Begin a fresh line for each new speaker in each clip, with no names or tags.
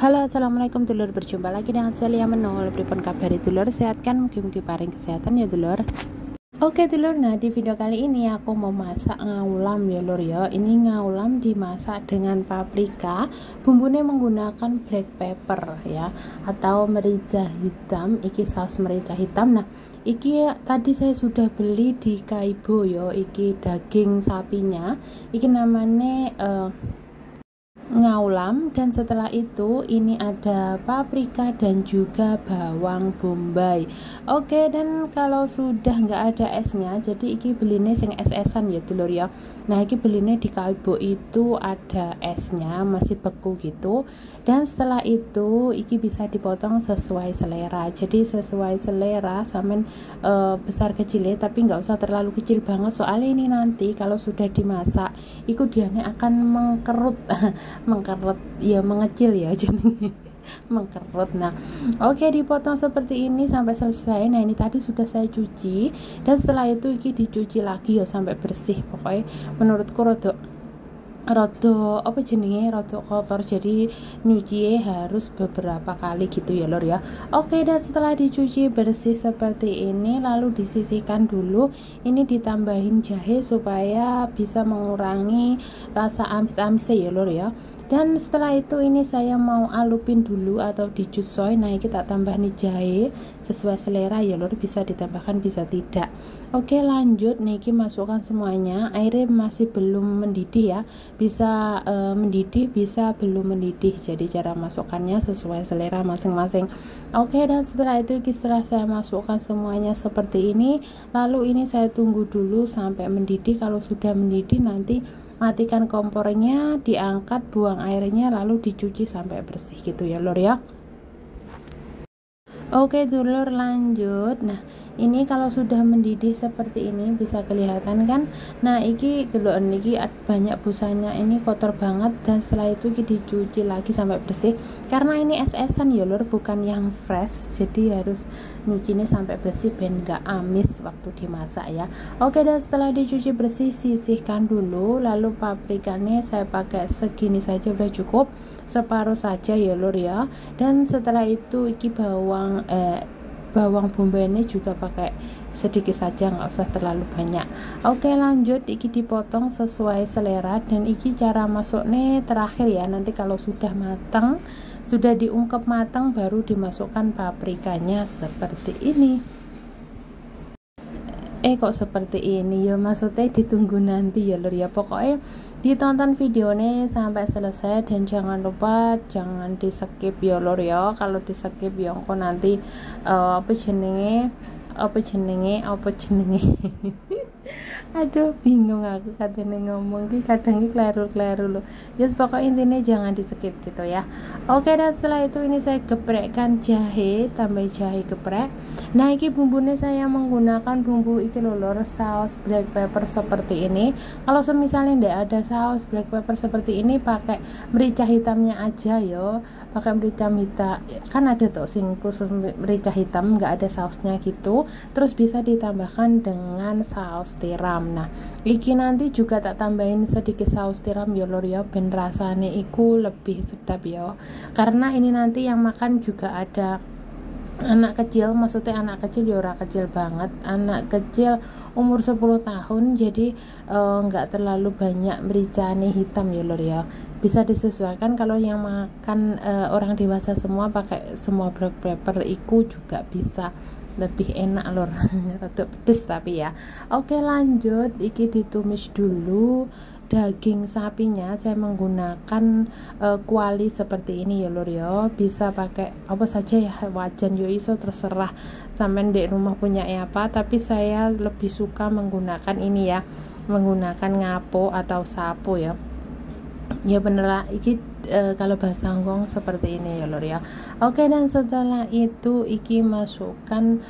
Halo, assalamualaikum dulur, berjumpa lagi dengan saya Menol. Pripun kabari dulur, sehat kan? Mugi-mugi paring kesehatan ya dulur. Oke dulur, nah di video kali ini aku mau masak ngaulam ya lur ya. Ini ngaulam dimasak dengan paprika, bumbunya menggunakan black pepper ya, atau merica hitam. Iki saus merica hitam. Nah iki tadi saya sudah beli di Kaibo ya. Iki daging sapinya, iki namanya ngaulam, dan setelah itu ini ada paprika dan juga bawang bombay. Oke, dan kalau sudah nggak ada esnya, jadi iki beline sing es-esan ya dulur ya. Nah iki beline di Kaibo itu ada esnya, masih beku gitu. Dan setelah itu iki bisa dipotong sesuai selera, jadi sesuai selera sampean besar kecilnya, tapi nggak usah terlalu kecil banget, soalnya ini nanti kalau sudah dimasak iku dianya akan mengkerut mengkerut ya, mengecil ya jadi mengkerut. Nah oke, dipotong seperti ini sampai selesai. Nah ini tadi sudah saya cuci, dan setelah itu iki dicuci lagi ya sampai bersih. Pokoknya menurutku rodo apa jenenge, rodo kotor, jadi nyuci harus beberapa kali gitu ya lor ya. Oke, dan setelah dicuci bersih seperti ini, lalu disisihkan dulu. Ini ditambahin jahe supaya bisa mengurangi rasa amis-amis ya lor ya. Dan setelah itu ini saya mau alupin dulu atau dijusoy. Nah ini kita tambah nih jahe sesuai selera ya lor, bisa ditambahkan bisa tidak. Oke lanjut, niki masukkan semuanya. Airnya masih belum mendidih ya, bisa mendidih bisa belum mendidih, jadi cara masukkannya sesuai selera masing-masing. Oke, dan setelah itu setelah saya masukkan semuanya seperti ini, lalu ini saya tunggu dulu sampai mendidih. Kalau sudah mendidih nanti matikan kompornya, diangkat, buang airnya, lalu dicuci sampai bersih gitu ya lor ya. Oke dulur lanjut. Nah ini kalau sudah mendidih seperti ini bisa kelihatan kan. Nah iki gelokan iki banyak busanya, ini kotor banget. Dan setelah itu iki dicuci lagi sampai bersih, karena ini es-esan ya lur, bukan yang fresh, jadi harus nyucinya sampai bersih ben gak amis waktu dimasak ya. Oke, dan setelah dicuci bersih sisihkan dulu. Lalu paprikanya saya pakai segini saja udah cukup, separuh saja ya lur ya. Dan setelah itu iki bawang bombay ini juga pakai sedikit saja, nggak usah terlalu banyak. Oke lanjut, iki dipotong sesuai selera. Dan iki cara masuknya terakhir ya, nanti kalau sudah matang, sudah diungkep matang, baru dimasukkan paprikanya seperti ini. Kok seperti ini ya, maksudnya ditunggu nanti ya lur ya. Pokoknya ditonton videonya sampai selesai, dan jangan lupa jangan di skip ya lur ya. Kalau di skip ya kok nanti apa jenenge aduh bingung aku katanya ngomong ki, kadang kleru loh. Just pokoknya intinya jangan di skip gitu ya. Oke, dan setelah itu ini saya geprekkan jahe, tambah jahe geprek. Nah ini bumbunya saya menggunakan bumbu iki lor, saus black pepper seperti ini. Kalau semisalnya tidak ada saus black pepper seperti ini, pakai merica hitamnya aja yo. Pakai merica hitam kan ada tuh sing khusus merica hitam, nggak ada sausnya gitu. Terus bisa ditambahkan dengan saus tiram. Nah iki nanti juga tak tambahin sedikit saus tiram ya lor ya, ben rasanya iku lebih sedap ya, karena ini nanti yang makan juga ada anak kecil, maksudnya anak kecil ya, ora kecil banget, anak kecil umur 10 tahun, jadi nggak terlalu banyak mericane hitam ya lor ya, bisa disesuaikan. Kalau yang makan orang dewasa semua pakai semua black pepper iku juga bisa lebih enak lor rada pedes tapi ya. Oke lanjut, iki ditumis dulu daging sapinya. Saya menggunakan kuali seperti ini ya lur ya, bisa pakai apa saja ya, wajan yo iso, terserah sampean di rumah punya apa, tapi saya lebih suka menggunakan ini ya, menggunakan ngapo atau sapo ya bener lah iki kalau bahasa Hongkong seperti ini ya lor ya. Oke, dan setelah itu iki masukkan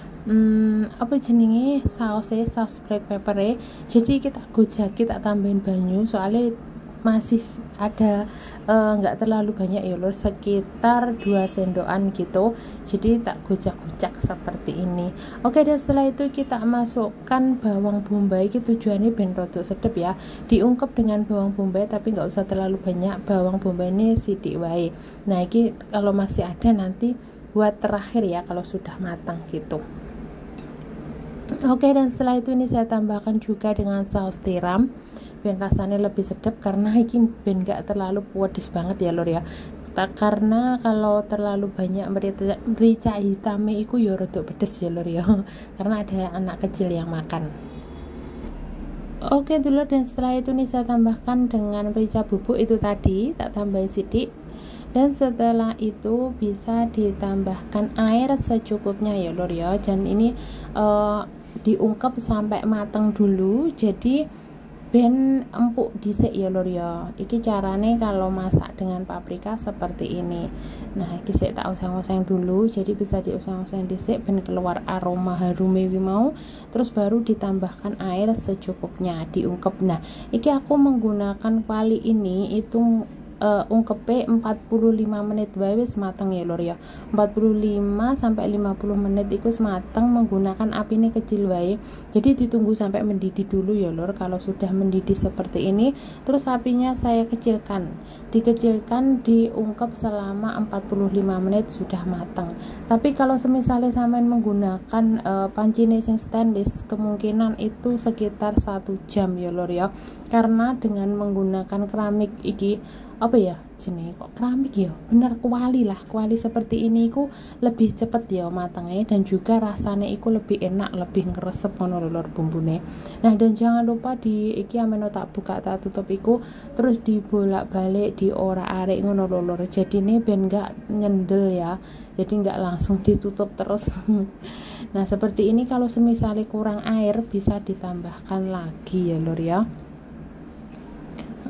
apa jenenge saus black pepper. Jadi kita gojaki, tak tambahin banyu, soalnya masih ada nggak terlalu banyak ya lur, sekitar 2 sendokan gitu, jadi tak gocak-gocak seperti ini. Oke, dan setelah itu kita masukkan bawang bombay, itu tujuannya ben rodok sedep ya, diungkep dengan bawang bombay tapi nggak usah terlalu banyak, bawang bombay ini sidik wae. Nah ini kalau masih ada nanti buat terakhir ya kalau sudah matang gitu. Oke, dan setelah itu ini saya tambahkan juga dengan saus tiram biar rasanya lebih sedap, karena ini ben gak terlalu pedes banget ya lur ya. Karena kalau terlalu banyak merica hitamnya itu ya rodok pedes ya lur ya, karena ada anak kecil yang makan. Oke dulu, dan setelah itu nih saya tambahkan dengan merica bubuk itu tadi, tak tambahin sidik. Dan setelah itu bisa ditambahkan air secukupnya ya lur ya, dan ini diungkep sampai matang dulu, jadi ben empuk dhisik ya lur ya. Iki carane kalau masak dengan paprika seperti ini. Nah iki sik tak oseng-oseng dulu, jadi bisa dioseng-oseng dhisik ben keluar aroma harume iki mau, terus baru ditambahkan air secukupnya, diungkep. Nah iki aku menggunakan kuali ini itu ungkepe 45 menit wae wis mateng ya lur ya, 45 sampai 50 menit itu mateng menggunakan api ini kecil wae, jadi ditunggu sampai mendidih dulu ya lur. Kalau sudah mendidih seperti ini terus apinya saya kecilkan, dikecilkan, diungkep selama 45 menit sudah mateng. Tapi kalau semisalnya sampean menggunakan panci sing stainless, kemungkinan itu sekitar 1 jam ya lur ya, karena dengan menggunakan keramik iki apa ya jenis kok keramik ya, bener kuali lah, kuali seperti ini ku lebih cepet ya matangnya, dan juga rasanya iku lebih enak, lebih ngeresep ngono lur bumbune. Nah dan jangan lupa di iki ameno tak buka tak tutup iku terus dibolak-balik diorak-arik ngono lur, jadi ini ben gak nyendel ya, jadi nggak langsung ditutup terus. Nah seperti ini, kalau semisal kurang air bisa ditambahkan lagi ya lur ya.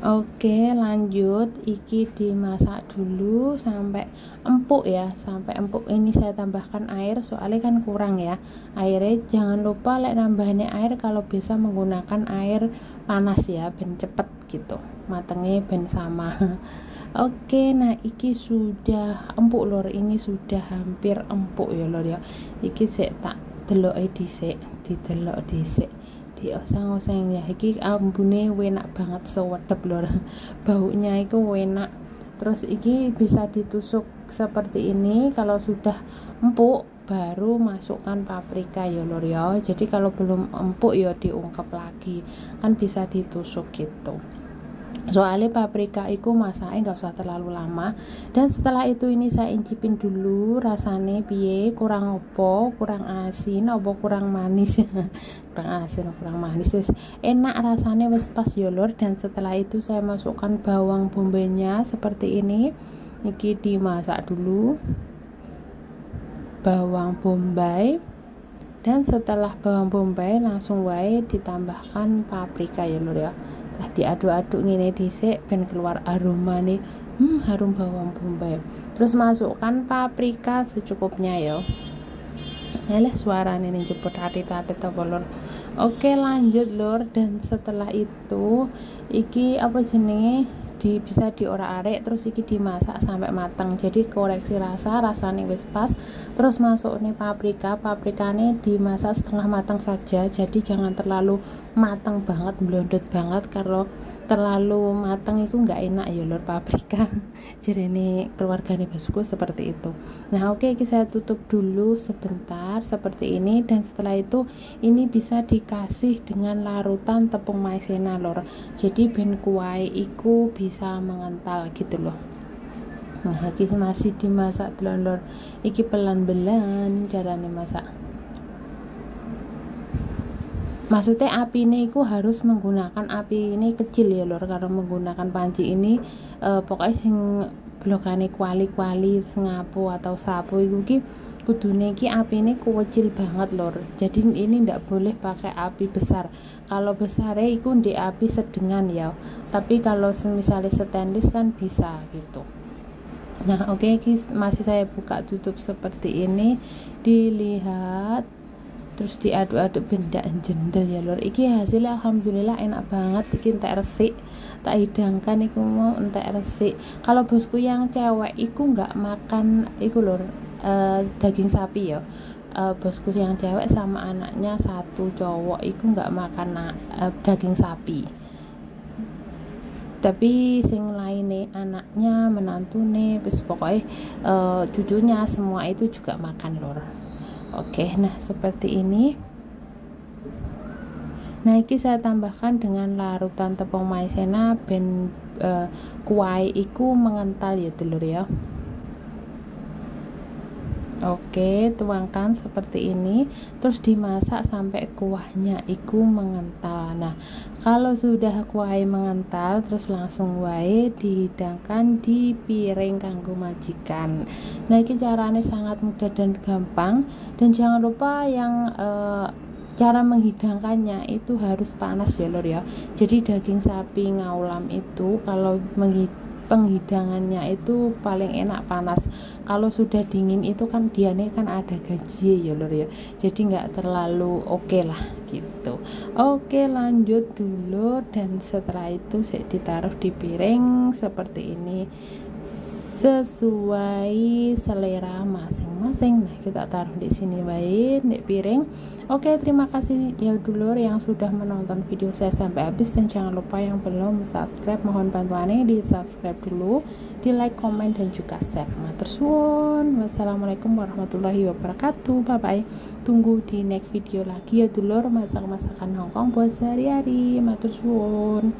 Oke lanjut, iki dimasak dulu sampai empuk ya, sampai empuk. Ini saya tambahkan air soalnya kan kurang ya airnya. Jangan lupa lek nambahin air kalau bisa menggunakan air panas ya, ben cepet gitu matengnya, ben sama. Oke, nah iki sudah empuk lor, ini sudah hampir empuk ya lor ya. Iki sik tak deloke dhisik, didelok dhisik, dioseng-oseng ya. Iki ambune enak banget, sewedep lor. Baunya itu enak. Terus iki bisa ditusuk seperti ini. Kalau sudah empuk baru masukkan paprika ya lor ya. Jadi kalau belum empuk ya diungkep lagi, kan bisa ditusuk gitu. Soalnya paprika itu masaknya nggak usah terlalu lama. Dan setelah itu ini saya incipin dulu rasanya piye, kurang opo, kurang asin opo kurang manis. Kurang asin kurang manis, wis enak rasanya, wis pas ya lur. Dan setelah itu saya masukkan bawang bombaynya seperti ini. Iki dimasak dulu bawang bombay, dan setelah bawang bombay langsung wae ditambahkan paprika ya lur ya. Nah, diaduk-aduk ngene dhisik ben keluar aroma nih, harum bawang bombay. Terus masukkan paprika secukupnya ya. Yalah suaranya nih jeput hati-hati ta lur. Oke lanjut lur, dan setelah itu iki apa jenenge bisa diorak-arik, terus iki dimasak sampai matang. Jadi koreksi rasanya wis pas. Terus masuk nih paprikanya dimasak setengah matang saja, jadi jangan terlalu matang banget, blondot banget. Kalau terlalu matang itu nggak enak ya lur paprika. Jadi ini keluarganya basuku seperti itu. Nah oke, ini saya tutup dulu sebentar seperti ini. Dan setelah itu ini bisa dikasih dengan larutan tepung maizena lur, jadi ben kuai iku bisa mengental gitu loh. Nah ini masih dimasak lur, iki pelan-pelan caranya masak. Maksudnya api ini aku harus menggunakan api ini kecil ya lor, karena menggunakan panci ini pokoknya sing blokane kuali-kuali ngapu atau sapu itu ki kudune ki api ini kecil banget lor. Jadi ini ndak boleh pakai api besar. Kalau besarnya itu di api sedengan ya, tapi kalau misalnya stainless kan bisa gitu. Nah oke, masih saya buka tutup seperti ini, dilihat terus diaduk-aduk benda jendel ya lor. Iki hasilnya alhamdulillah enak banget, iki entek resik tak hidangkan iku mau entek resik. Kalau bosku yang cewek iku nggak makan iku lur, daging sapi ya. Bosku yang cewek sama anaknya satu cowok iku nggak makan daging sapi, tapi sing lainnya anaknya, menantune, terus pokoknya cucunya semua itu juga makan lur. Oke, nah seperti ini. Nah ini saya tambahkan dengan larutan tepung maizena ben kuahnya iku mengental ya dulur ya. Oke, tuangkan seperti ini, terus dimasak sampai kuahnya iku mengental. Nah, kalau sudah kuahnya mengental, terus langsung wae dihidangkan di piring kanggo majikan. Nah, ini caranya sangat mudah dan gampang, dan jangan lupa yang cara menghidangkannya itu harus panas ya lor ya. Jadi daging sapi ngaulam itu kalau penghidangannya itu paling enak panas. Kalau sudah dingin itu kan diane kan ada gaji ya lur ya, jadi nggak terlalu oke lah gitu. Oke, lanjut dulu, dan setelah itu saya ditaruh di piring seperti ini sesuai selera masing-masing. Nah, kita taruh di sini baik di piring. Oke, terima kasih ya dulur yang sudah menonton video saya sampai habis, dan jangan lupa yang belum subscribe mohon bantuannya di subscribe dulu, di like, komen, dan juga share. Matur suwun. Wassalamualaikum warahmatullahi wabarakatuh. Bye bye. Tunggu di next video lagi ya dulur, masak-masakan Hongkong buat sehari-hari. Matur suwun.